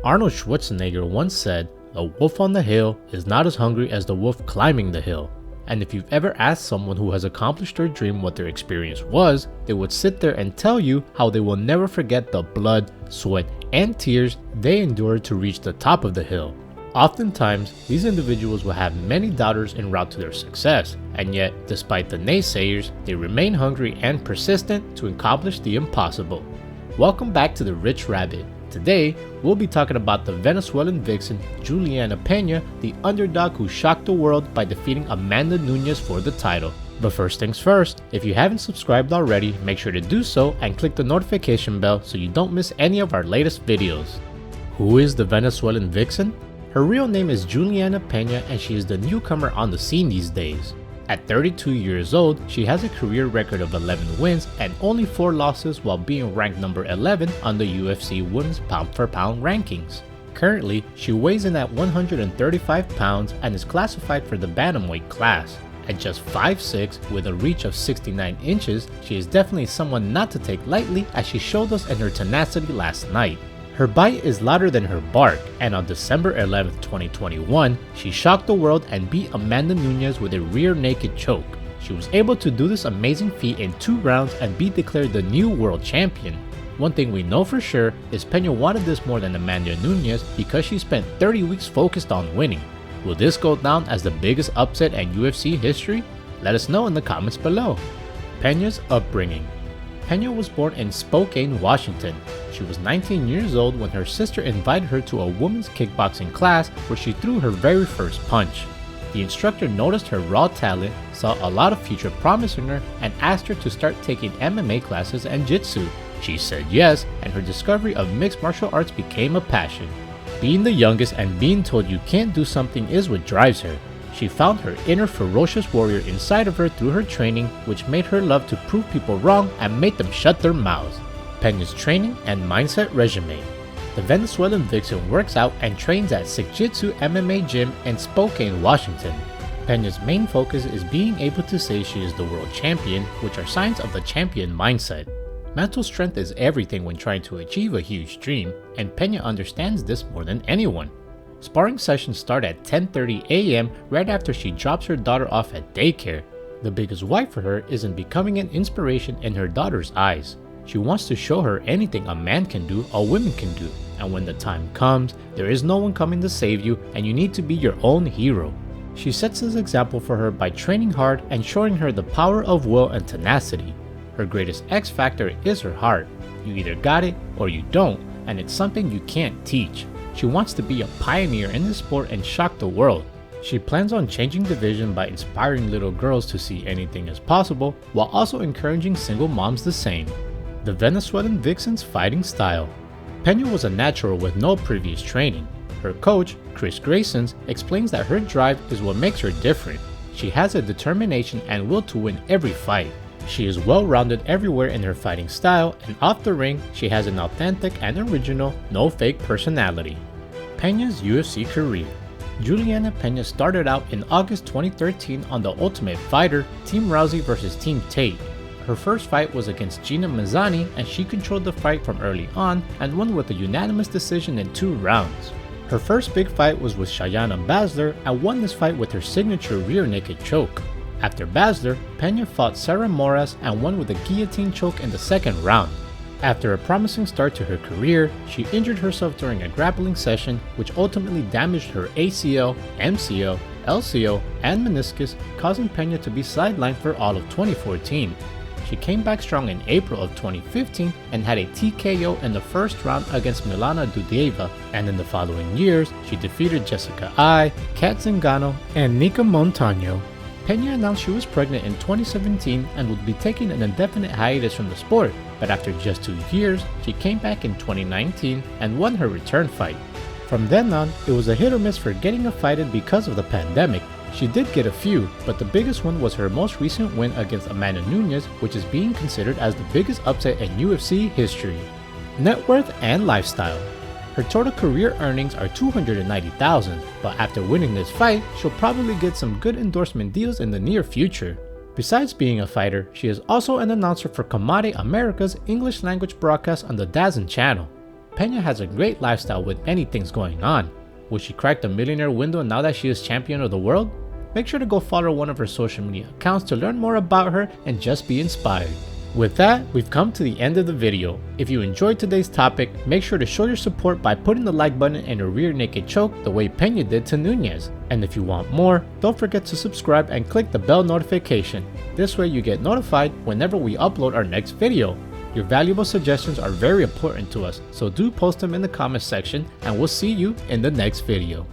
Arnold Schwarzenegger once said, "The wolf on the hill is not as hungry as the wolf climbing the hill." And if you've ever asked someone who has accomplished their dream what their experience was, they would sit there and tell you how they will never forget the blood, sweat, and tears they endured to reach the top of the hill. Oftentimes, these individuals will have many doubters en route to their success, and yet, despite the naysayers, they remain hungry and persistent to accomplish the impossible. Welcome back to the Rich Rabbit. Today, we'll be talking about the Venezuelan vixen Julianna Pena, the underdog who shocked the world by defeating Amanda Nunes for the title. But first things first, if you haven't subscribed already, make sure to do so and click the notification bell so you don't miss any of our latest videos. Who is the Venezuelan vixen? Her real name is Julianna Pena, and she is the newcomer on the scene these days. At 32 years old, she has a career record of 11 wins and only 4 losses while being ranked number 11 on the UFC Women's Pound for Pound rankings. Currently, she weighs in at 135 pounds and is classified for the Bantamweight class. At just 5'6", with a reach of 69 inches, she is definitely someone not to take lightly, as she showed us in her tenacity last night. Her bite is louder than her bark, and on December 11, 2021, she shocked the world and beat Amanda Nunes with a rear naked choke. She was able to do this amazing feat in 2 rounds and be declared the new world champion. One thing we know for sure is Pena wanted this more than Amanda Nunes because she spent 30 weeks focused on winning. Will this go down as the biggest upset in UFC history? Let us know in the comments below. Pena's upbringing. Pena was born in Spokane, Washington. She was 19 years old when her sister invited her to a women's kickboxing class where she threw her very first punch. The instructor noticed her raw talent, saw a lot of future promise in her, and asked her to start taking MMA classes and jitsu. She said yes, and her discovery of mixed martial arts became a passion. Being the youngest and being told you can't do something is what drives her. She found her inner ferocious warrior inside of her through her training, which made her love to prove people wrong and make them shut their mouths. Pena's training and mindset resume. The Venezuelan vixen works out and trains at Jiu-Jitsu MMA gym in Spokane, Washington. Pena's main focus is being able to say she is the world champion, which are signs of the champion mindset. Mental strength is everything when trying to achieve a huge dream, and Pena understands this more than anyone. Sparring sessions start at 10:30 a.m. right after she drops her daughter off at daycare. The biggest why for her is in becoming an inspiration in her daughter's eyes. She wants to show her anything a man can do, a woman can do, and when the time comes, there is no one coming to save you and you need to be your own hero. She sets this example for her by training hard and showing her the power of will and tenacity. Her greatest X factor is her heart. You either got it or you don't, and it's something you can't teach. She wants to be a pioneer in this sport and shock the world. She plans on changing the vision by inspiring little girls to see anything as possible, while also encouraging single moms the same. The Venezuelan vixen's fighting style. Pena was a natural with no previous training. Her coach, Chris Grayson, explains that her drive is what makes her different. She has a determination and will to win every fight. She is well-rounded everywhere in her fighting style, and off the ring, she has an authentic and original, no fake personality. Pena's UFC career. Julianna Pena started out in August 2013 on The Ultimate Fighter, Team Rousey vs Team Tate. Her first fight was against Gina Mazzani, and she controlled the fight from early on and won with a unanimous decision in 2 rounds. Her first big fight was with Shayna Baszler and won this fight with her signature rear naked choke. After Baszler, Pena fought Sarah Moras and won with a guillotine choke in the 2nd round. After a promising start to her career, she injured herself during a grappling session, which ultimately damaged her ACL, MCL, LCL, and meniscus, causing Pena to be sidelined for all of 2014. She came back strong in April of 2015 and had a TKO in the 1st round against Milana Dudieva, and in the following years, she defeated Jessica Ai, Kat Zingano, and Nika Montano. Pena announced she was pregnant in 2017 and would be taking an indefinite hiatus from the sport, but after just 2 years, she came back in 2019 and won her return fight. From then on, it was a hit or miss for getting a fight in because of the pandemic. She did get a few, but the biggest one was her most recent win against Amanda Nunes, which is being considered as the biggest upset in UFC history. Net worth and lifestyle. Her total career earnings are $290,000, but after winning this fight, she'll probably get some good endorsement deals in the near future. Besides being a fighter, she is also an announcer for Kamade America's English language broadcast on the DAZN channel. Pena has a great lifestyle with many things going on. Will she crack the millionaire window now that she is champion of the world? Make sure to go follow one of her social media accounts to learn more about her and just be inspired. With that, we've come to the end of the video. If you enjoyed today's topic, make sure to show your support by putting the like button in a rear naked choke the way Pena did to Nunez. And if you want more, don't forget to subscribe and click the bell notification. This way you get notified whenever we upload our next video. Your valuable suggestions are very important to us, so do post them in the comment section and we'll see you in the next video.